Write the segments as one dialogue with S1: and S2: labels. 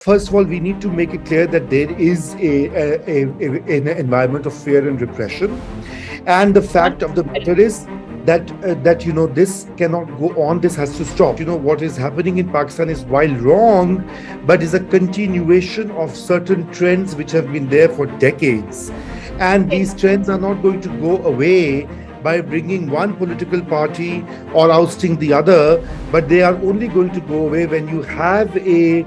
S1: First of all, we need to make it clear that there is an environment of fear and repression, and the fact of the matter is that this cannot go on. This has to stop. What is happening in Pakistan is, while wrong, but is a continuation of certain trends which have been there for decades, and these trends are not going to go away by bringing one political party or ousting the other, but they are only going to go away when you have a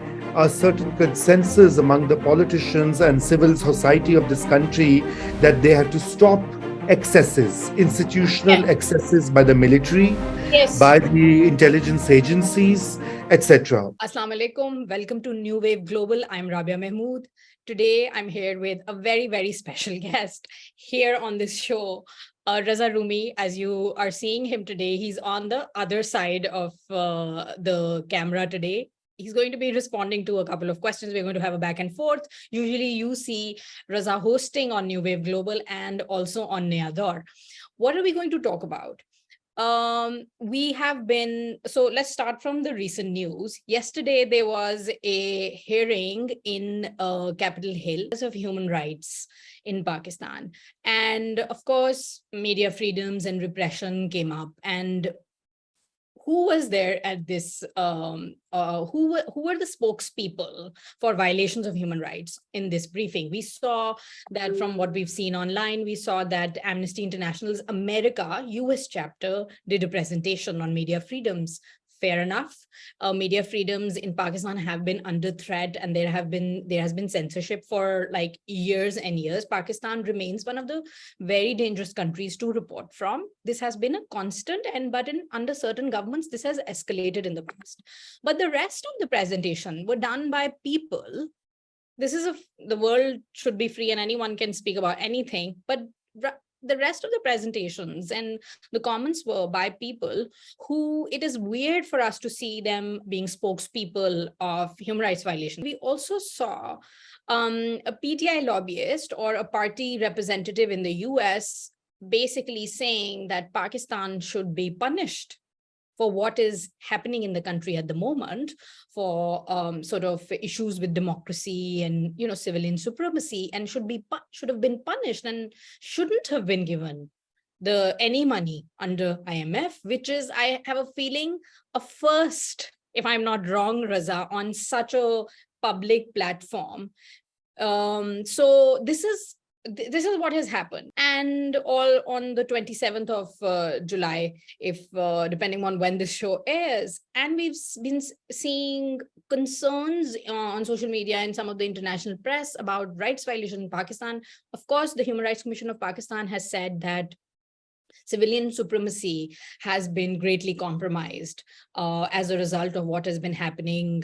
S1: certain consensus among the politicians and civil society of this country that they have to stop excesses, institutional excesses by the military, by the intelligence agencies, etc.
S2: Assalamu alaikum. Welcome to New Wave Global. I'm Rabia Mehmood. Today, I'm here with a very, very special guest here on this show, Raza Rumi. As you are seeing him today, he's on the other side of the camera today. He's going to be responding to a couple of questions. We're going to have a back and forth. Usually you see Raza hosting on New Wave Global and also on Neador. What are we going to talk about? So let's start from the recent news. Yesterday, there was a hearing in Capitol Hill of human rights in Pakistan. And of course, media freedoms and repression came up. And who was there at this? Who were the spokespeople for violations of human rights in this briefing? We saw that from what we've seen online, we saw that Amnesty International's America US chapter did a presentation on media freedoms. Fair enough. Media freedoms in Pakistan have been under threat, and there has been censorship for like years and years. Pakistan remains one of the very dangerous countries to report from. This has been a constant, but under certain governments, this has escalated in the past. But the rest of the presentation were done by people. The world should be free and anyone can speak about anything, but the rest of the presentations and the comments were by people who it is weird for us to see them being spokespeople of human rights violations. We also saw a PTI lobbyist or a party representative in the US basically saying that Pakistan should be punished for what is happening in the country at the moment, for sort of issues with democracy and civilian supremacy, and should have been punished and shouldn't have been given any money under IMF, which is, I have a feeling, a first, if I'm not wrong, Raza, on such a public platform. So this is what has happened. And all on the 27th of July, if depending on when this show airs. And we've been seeing concerns on social media and some of the international press about rights violation in Pakistan. Of course, the Human Rights Commission of Pakistan has said that civilian supremacy has been greatly compromised as a result of what has been happening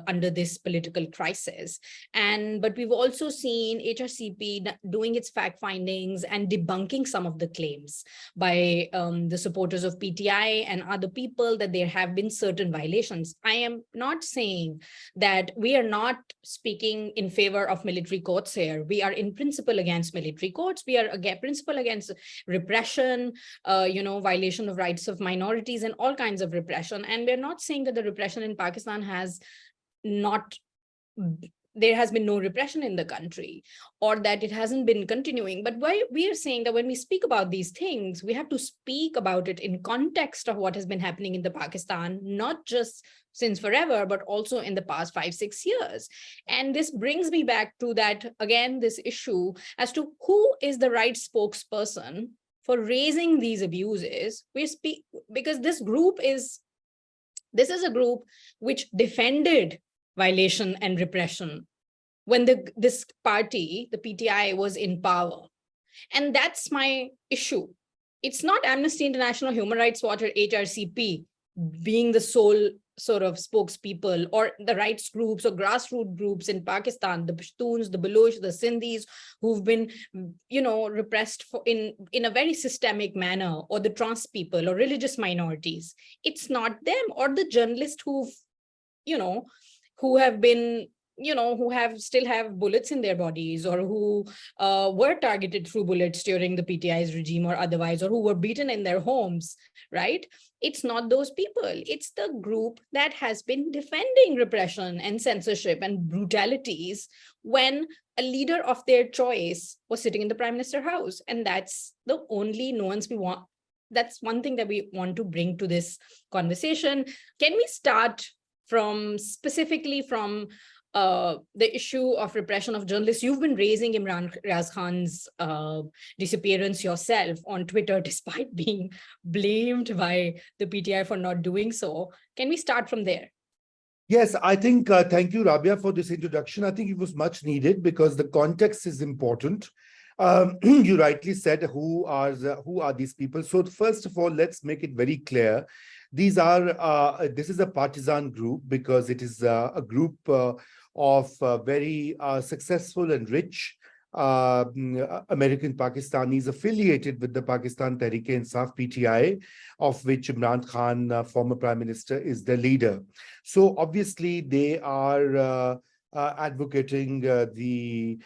S2: under this political crisis. But we've also seen HRCP doing its fact findings and debunking some of the claims by the supporters of PTI and other people that there have been certain violations. I am not saying that we are not speaking in favor of military courts here. We are in principle against military courts. We are principle against repression, violation of rights of minorities and all kinds of repression. And we're not saying that the repression in Pakistan there has been no repression in the country or that it hasn't been continuing. But we are saying that when we speak about these things, we have to speak about it in context of what has been happening in the Pakistan, not just since forever, but also in the past 5-6 years. And this brings me back to that, again, this issue as to who is the right spokesperson for raising these abuses. Because this is a group which defended violation and repression when this party, the PTI, was in power. And that's my issue. It's not Amnesty International, Human Rights Watch, or HRCP being the sole sort of spokespeople, or the rights groups or grassroots groups in Pakistan, the Pashtuns, the Baloch, the Sindhis, who've been, repressed in a very systemic manner, or the trans people or religious minorities. It's not them, or the journalists who have been who still have bullets in their bodies, or who were targeted through bullets during the PTI's regime or otherwise, or who were beaten in their homes, right? It's not those people. It's the group that has been defending repression and censorship and brutalities when a leader of their choice was sitting in the prime minister house. And that's the only nuance we want. That's one thing that we want to bring to this conversation. Can we start specifically from the issue of repression of journalists? You've been raising Imran Khan's disappearance yourself on Twitter, despite being blamed by the PTI for not doing so. Can we start from there?
S1: Yes, I think, thank you, Rabia, for this introduction. I think it was much needed because the context is important. You rightly said, who are these people? So first of all, let's make it very clear. This is a partisan group because it is a group of very successful and rich American Pakistanis affiliated with the Pakistan Tehreek-e-Insaf PTI, of which Imran Khan, former Prime Minister, is the leader. So obviously they are advocating the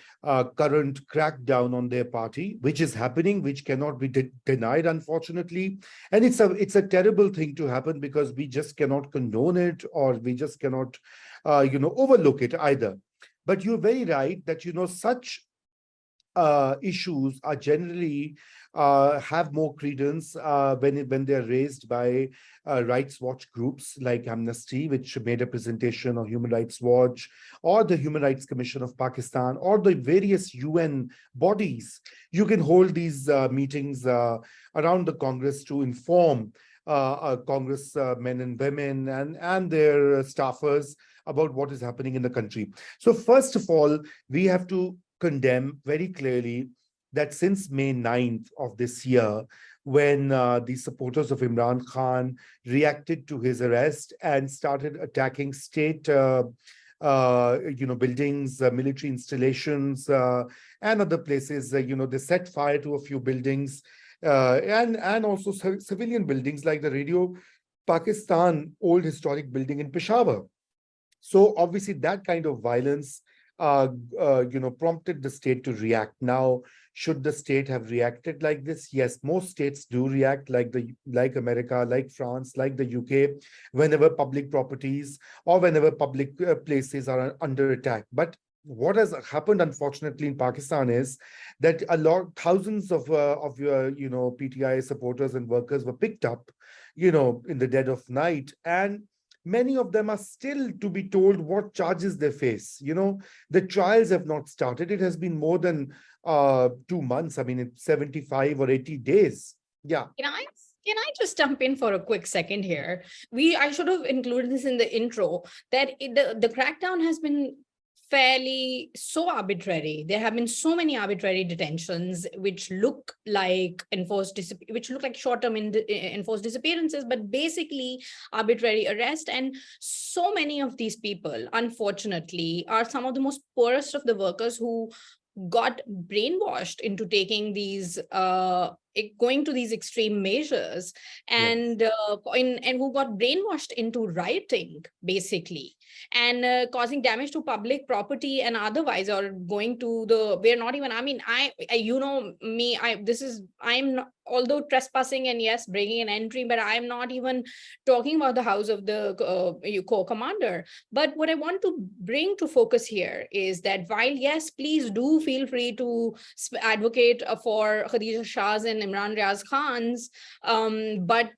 S1: current crackdown on their party, which is happening, which cannot be denied, unfortunately. And it's a terrible thing to happen because we just cannot condone it, or we just cannot, overlook it either. But you're very right that, such issues are generally have more credence when they're raised by rights watch groups like Amnesty, which made a presentation on Human Rights Watch, or the Human Rights Commission of Pakistan, or the various UN bodies. You can hold these meetings around the Congress to inform congressmen and women and their staffers about what is happening in the country. So first of all, we have to condemn very clearly that since May 9th of this year, when the supporters of Imran Khan reacted to his arrest and started attacking state buildings, military installations, and other places, they set fire to a few buildings and also civilian buildings like the Radio Pakistan old historic building in Peshawar. So obviously that kind of violence prompted the state to react. Now, should the state have reacted like this? Yes, most states do react, like America, like France, like the UK, whenever public properties or whenever public places are under attack. But what has happened, unfortunately, in Pakistan is that thousands of PTI supporters and workers were picked up, in the dead of night, and many of them are still to be told what charges they face. The trials have not started. It has been more than 2 months. I mean, it's 75 or 80 days. Yeah.
S2: Can I just jump in for a quick second here? I should have included this in the intro, that the crackdown has been fairly so arbitrary. There have been so many arbitrary detentions which look like short-term enforced disappearances, but basically arbitrary arrest. And so many of these people, unfortunately, are some of the most poorest of the workers who got brainwashed into taking these going to these extreme measures, and who got brainwashed into rioting, basically, and causing damage to public property and otherwise, or going to we're not even, I mean, I'm not, although trespassing and yes, bringing an entry, but I'm not even talking about the house of the co-commander. But what I want to bring to focus here is that while, yes, please do feel free to advocate for Khadija Shah's and Imran Riaz Khan's, but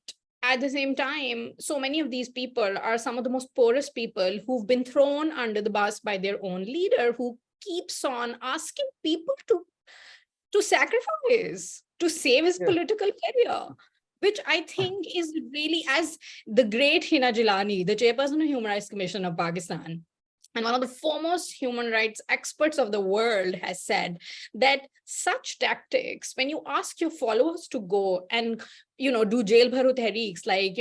S2: at the same time, so many of these people are some of the most poorest people who've been thrown under the bus by their own leader, who keeps on asking people to sacrifice to save his political career, which I think is really, as the great Hina Jilani, the chairperson of the Human Rights Commission of Pakistan, and one of the foremost human rights experts of the world, has said that such tactics, when you ask your followers to go and, do jail bharo tehreeks, like,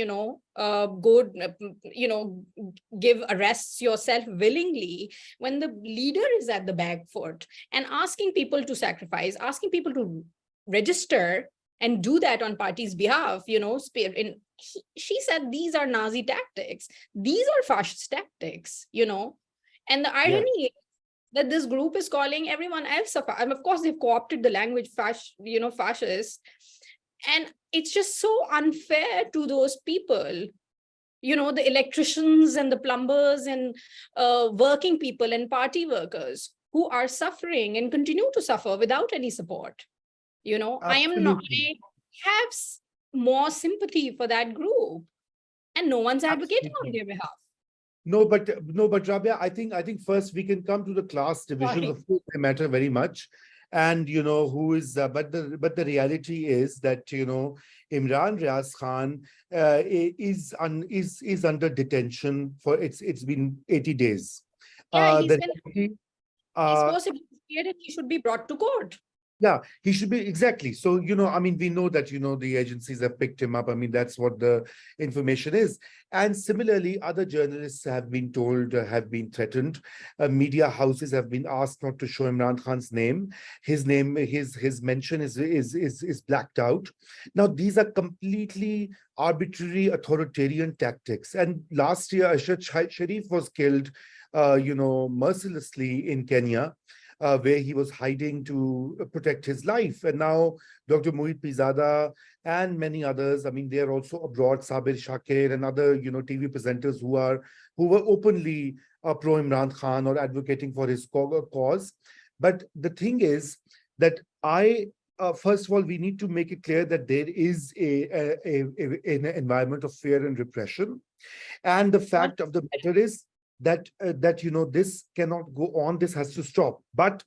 S2: give arrests yourself willingly, when the leader is at the back foot and asking people to sacrifice, asking people to register and do that on party's behalf, she said these are Nazi tactics. These are fascist tactics, And the
S1: Yeah.
S2: irony is that this group is calling everyone else and of course they've co-opted the language fascist, and it's just so unfair to those people, the electricians and the plumbers and working people and party workers who are suffering and continue to suffer without any support.
S1: Absolutely.
S2: I have more sympathy for that group, and no one's advocating on
S1: Absolutely.
S2: their behalf.
S1: No, but Rabia, I think first we can come to the class divisions.
S2: Sorry.
S1: Of course, they matter very much, and who is. But the reality is that Imran Khan is under detention for it's been 80 days.
S2: Yeah, he's
S1: The
S2: been
S1: reality,
S2: he's
S1: uh,
S2: forcibly cleared and he should be brought to court.
S1: Yeah, he should be exactly. So, I mean, we know that, the agencies have picked him up. I mean, that's what the information is. And similarly, other journalists have been told, have been threatened. Media houses have been asked not to show Imran Khan's name. His mention is blacked out. Now, these are completely arbitrary authoritarian tactics. And last year, Ashad Sharif was killed, mercilessly in Kenya, where he was hiding to protect his life. And now Dr. Mohit Pizada and many others, I mean, they are also abroad, Sabir Shakir and other, TV presenters who were openly pro Imran Khan or advocating for his cause. But the thing is that first of all, we need to make it clear that there is an environment of fear and repression. And the fact of the matter is that this cannot go on. This has to stop. But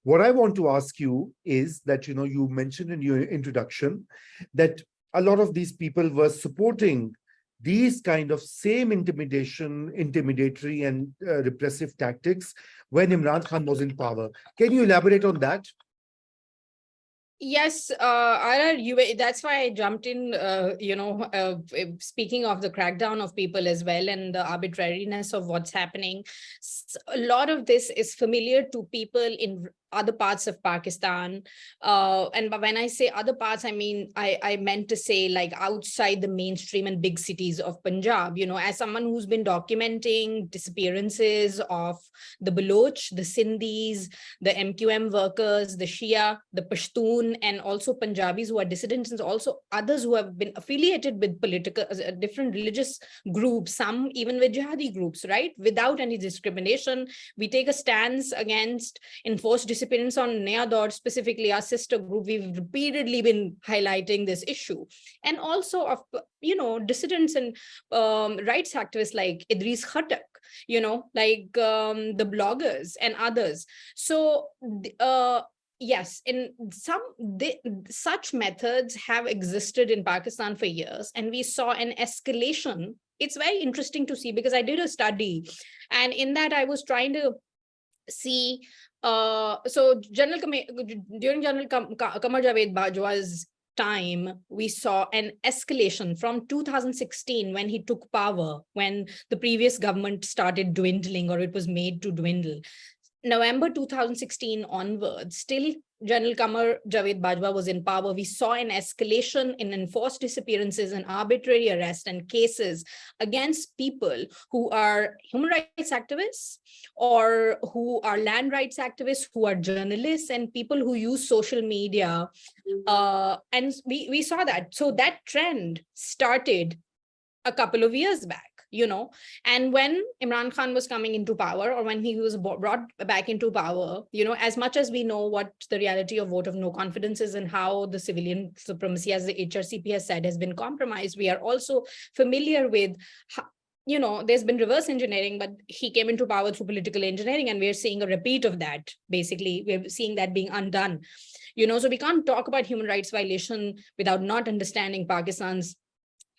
S1: what I want to ask you is that you mentioned in your introduction that a lot of these people were supporting these kind of same intimidatory and repressive tactics when Imran Khan was in power. Can you elaborate on that?
S2: Yes, that's why I jumped in, speaking of the crackdown of people as well and the arbitrariness of what's happening. A lot of this is familiar to people in other parts of Pakistan. And when I say other parts, I mean, I meant to say like outside the mainstream and big cities of Punjab, as someone who's been documenting disappearances of the Baloch, the Sindhis, the MQM workers, the Shia, the Pashtun, and also Punjabis who are dissidents, and also others who have been affiliated with different religious groups, some even with jihadi groups, right? Without any discrimination, we take a stance against enforced disappearance on Naya Daur, specifically our sister group. We've repeatedly been highlighting this issue. And also of, dissidents and rights activists like Idris Khatak, the bloggers and others. So, yes, in such methods have existed in Pakistan for years, and we saw an escalation. It's very interesting to see because I did a study, and in that I was trying to see. So during General Qamar Javed Bajwa's time, we saw an escalation from 2016 when he took power, when the previous government started dwindling or it was made to dwindle. November 2016 onwards, still General Qamar Javed Bajwa was in power, we saw an escalation in enforced disappearances and arbitrary arrest and cases against people who are human rights activists or who are land rights activists, who are journalists and people who use social media. And we saw that. So that trend started a couple of years back. And when Imran Khan was coming into power, or when he was brought back into power, as much as we know what the reality of vote of no confidence is and how the civilian supremacy, as the HRCP has said, has been compromised, we are also familiar with how, there's been reverse engineering, but he came into power through political engineering, and we're seeing a repeat of that. Basically, we're seeing that being undone. So we can't talk about human rights violation without not understanding Pakistan's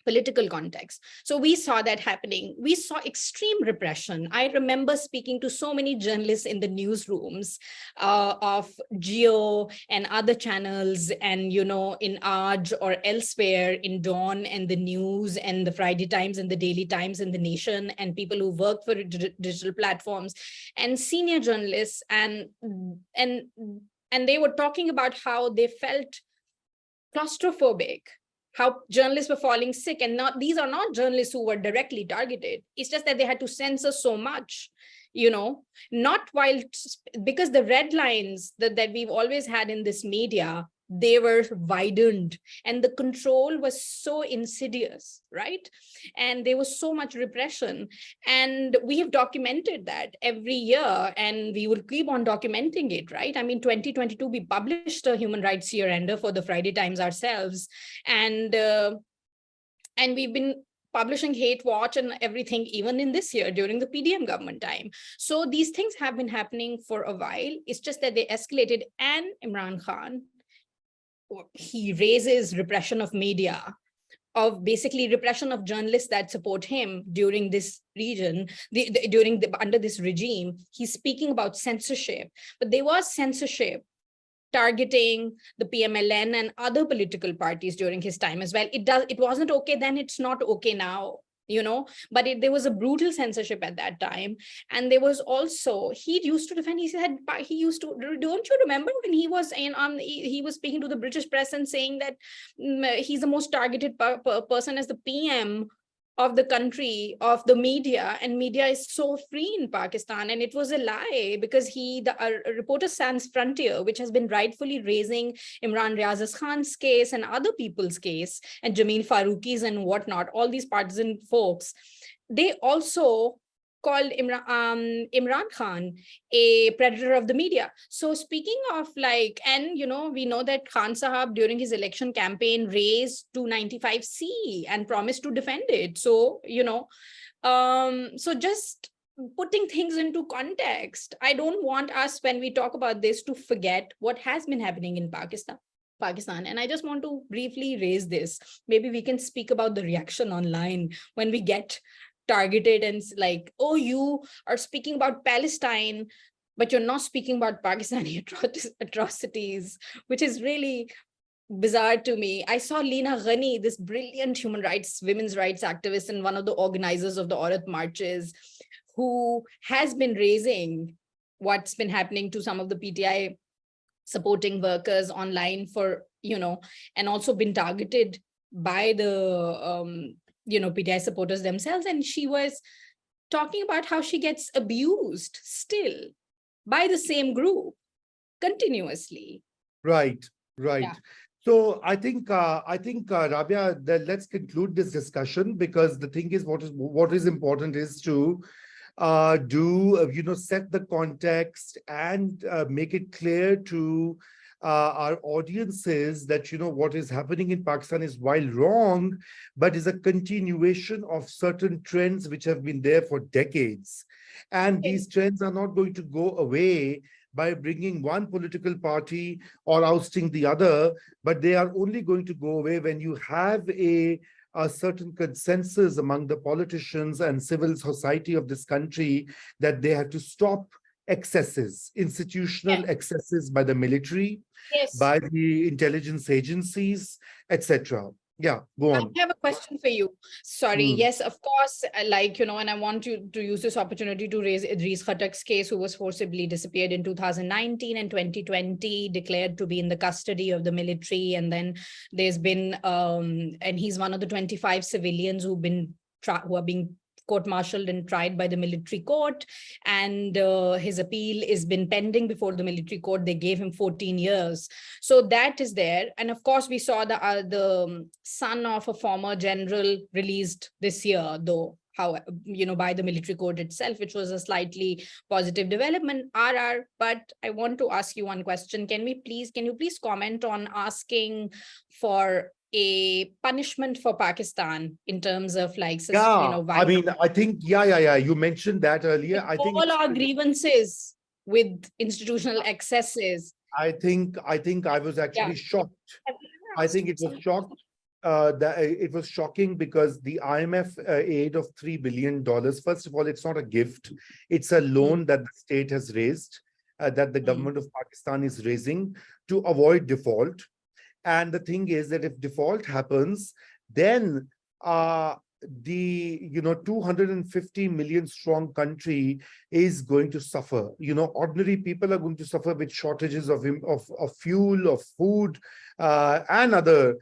S2: political context. So we saw that happening. We saw extreme repression. I remember speaking to so many journalists in the newsrooms of Geo and other channels, and in Aaj or elsewhere, in Dawn and the News and the Friday Times and the Daily Times and the Nation, and people who work for digital platforms and senior journalists, and they were talking about how they felt claustrophobic, how journalists were falling sick. And these are not journalists who were directly targeted. It's just that they had to censor so much, not while, because the red lines that we've always had in this media, they were widened, and the control was so insidious, right? And there was so much repression, and we have documented that every year, and we will keep on documenting it, right? I mean, 2022 we published a human rights year-ender for the Friday Times ourselves, and we've been publishing hate watch and everything even in this year during the PDM government time. So these things have been happening for a while. It's just that they escalated, and Imran Khan, he raises repression of media, of basically repression of journalists that support him during this region, under this regime. He's speaking about censorship, but there was censorship targeting the PMLN and other political parties during his time as well. It wasn't okay then, it's not okay now, but there was a brutal censorship at that time. And there was also, he used to defend, he said, don't you remember when he was he was speaking to the British press and saying that he's the most targeted person as the PM of the country, of the media, and media is so free in Pakistan. And it was a lie, because the Reporter Sans Frontier, which has been rightfully raising Imran Khan's case and other people's case, and Jameel Faruqi's and whatnot, all these partisan folks, they also called Imran Khan a predator of the media. So speaking of and we know that Khan Sahab during his election campaign raised 295C and promised to defend it. So, so just putting things into context, I don't want us, when we talk about this, to forget what has been happening in Pakistan. And I just want to briefly raise this. Maybe we can speak about the reaction online when we get targeted and oh, you are speaking about Palestine, but you're not speaking about Pakistani atrocities, which is really bizarre to me. I saw Leena Ghani, this brilliant women's rights activist and one of the organizers of the Aurat marches, who has been raising what's been happening to some of the PTI supporting workers online for, and also been targeted by the PTI supporters themselves. And she was talking about how she gets abused still by the same group continuously.
S1: Right.
S2: Yeah.
S1: So I think Rabia, let's conclude this discussion, because the thing is, what is important is to set the context and make it clear to our audiences that, what is happening in Pakistan is, while wrong, but is a continuation of certain trends which have been there for decades. And these trends are not going to go away by bringing one political party or ousting the other, but they are only going to go away when you have a certain consensus among the politicians and civil society of this country that they have to stop excesses, institutional excesses by the military, by the intelligence agencies, etc. Yeah, go on.
S2: I have a question for you. Sorry. Yes, of course, and I want you to use this opportunity to raise Idris Khattak's case, who was forcibly disappeared in 2019 and 2020, declared to be in the custody of the military. And then there's been, and he's one of the 25 civilians who are being court-martialed and tried by the military court, and his appeal has been pending before the military court. They gave him 14 years. So that is there. And of course, we saw the son of a former general released this year, though, by the military court itself, which was a slightly positive development, But I want to ask you one question. Can you please comment on asking for a punishment for Pakistan in terms of
S1: I mean, I think, you mentioned that earlier. I think
S2: all our grievances with institutional excesses.
S1: I think I was actually shocked. I think it was shocked. It was shocking because the IMF aid of $3 billion, first of all, it's not a gift. It's a loan that the state has raised, that the government of Pakistan is raising to avoid default. And the thing is that if default happens, then the 250 million strong country is going to suffer. Ordinary people are going to suffer with shortages of fuel, of food, and other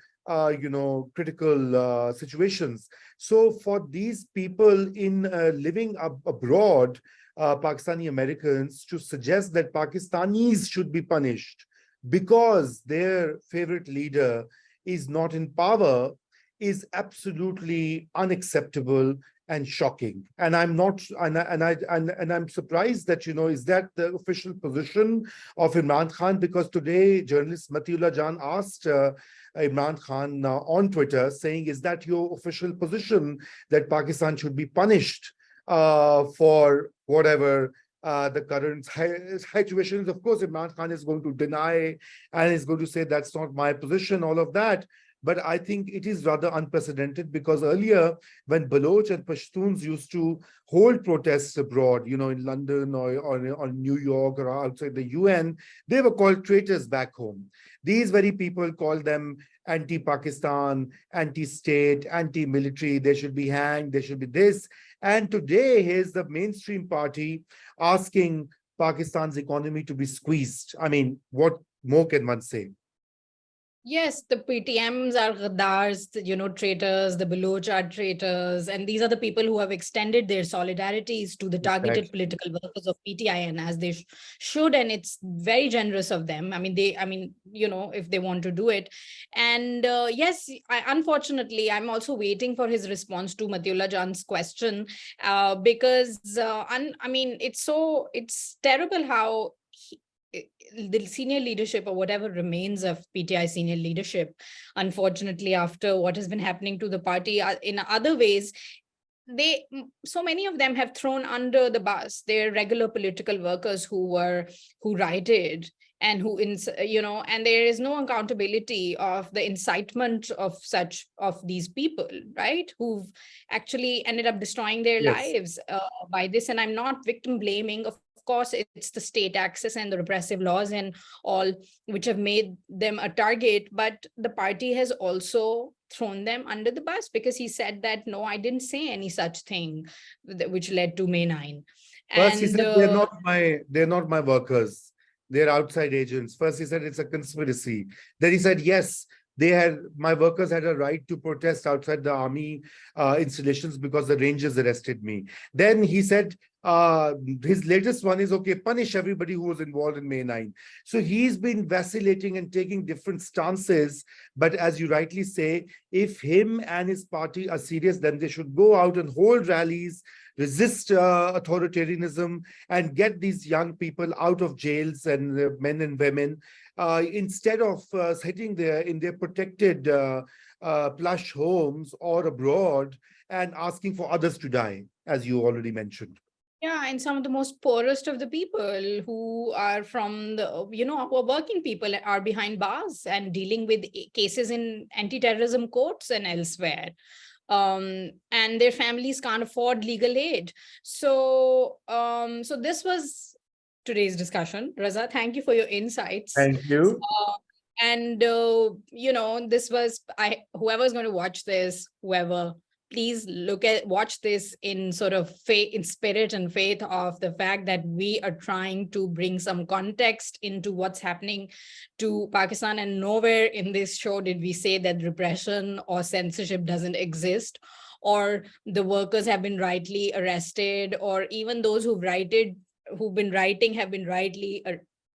S1: critical situations. So for these people in living abroad, Pakistani Americans to suggest that Pakistanis should be punished because their favorite leader is not in power is absolutely unacceptable and shocking. And I'm not, and I'm surprised that, is that the official position of Imran Khan? Because today, journalist Matiullah Jan asked Imran Khan on Twitter, saying, "Is that your official position that Pakistan should be punished for whatever?" The current situation is?" Of course, Imran Khan is going to deny and is going to say that's not my position, all of that. But I think it is rather unprecedented, because earlier, when Baloch and Pashtuns used to hold protests abroad, in London or New York or outside the UN, they were called traitors back home. These very people call them anti-Pakistan, anti-state, anti-military. They should be hanged. They should be this. And today, here's the mainstream party asking Pakistan's economy to be squeezed. I mean, what more can one say?
S2: Yes, the PTMs are Ghaddars, traitors, the Baloch are traitors, and these are the people who have extended their solidarities to the targeted political workers of PTIN, as they should, and it's very generous of them. I mean, if they want to do it. And yes, unfortunately, I'm also waiting for his response to Matiullah Jan's question, because it's terrible how the senior leadership, or whatever remains of PTI senior leadership, unfortunately, after what has been happening to the party in other ways, so many of them have thrown under the bus their regular political workers who rioted, and and there is no accountability of the incitement of these people, right, who've actually ended up destroying their lives by this. And I'm not victim blaming. Of course, it's the state access and the repressive laws and all which have made them a target, but the party has also thrown them under the bus, because he said that, no, I didn't say any such thing, which led to May 9.
S1: First, he said they're not my workers. They're outside agents. First, he said it's a conspiracy. Then he said, yes, my workers had a right to protest outside the army installations because the Rangers arrested me. Then he said, his latest one is, okay, punish everybody who was involved in May 9. So he's been vacillating and taking different stances. But as you rightly say, if him and his party are serious, then they should go out and hold rallies, resist authoritarianism, and get these young people out of jails, and men and women, instead of sitting there in their protected plush homes or abroad and asking for others to die, as you already mentioned.
S2: Yeah, and some of the most poorest of the people who are from the, who are working people are behind bars and dealing with cases in anti-terrorism courts and elsewhere. And their families can't afford legal aid. So this was today's discussion. Raza, thank you for your insights.
S1: Thank you.
S2: And this was, whoever's going to watch this, please watch this in sort of faith, in spirit and faith of the fact that we are trying to bring some context into what's happening to Pakistan. And nowhere in this show did we say that repression or censorship doesn't exist, or the workers have been rightly arrested, or even those who've been writing have been rightly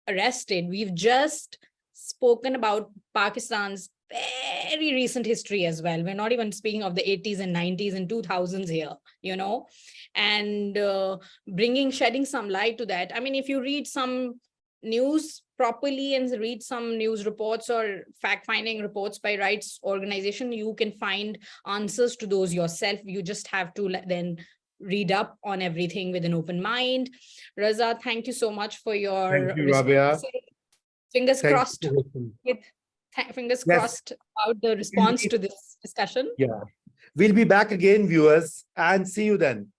S2: arrested. We've just spoken about Pakistan's very recent history as well. We're not even speaking of the 80s and 90s and 2000s here, and shedding some light to that. I mean, if you read some news properly and read some news reports or fact-finding reports by rights organization, you can find answers to those yourself. You just have to then read up on everything with an open mind. Raza, thank you so much for your
S1: Rabia.
S2: Fingers crossed about the response to this discussion.
S1: Yeah. We'll be back again, viewers, and see you then.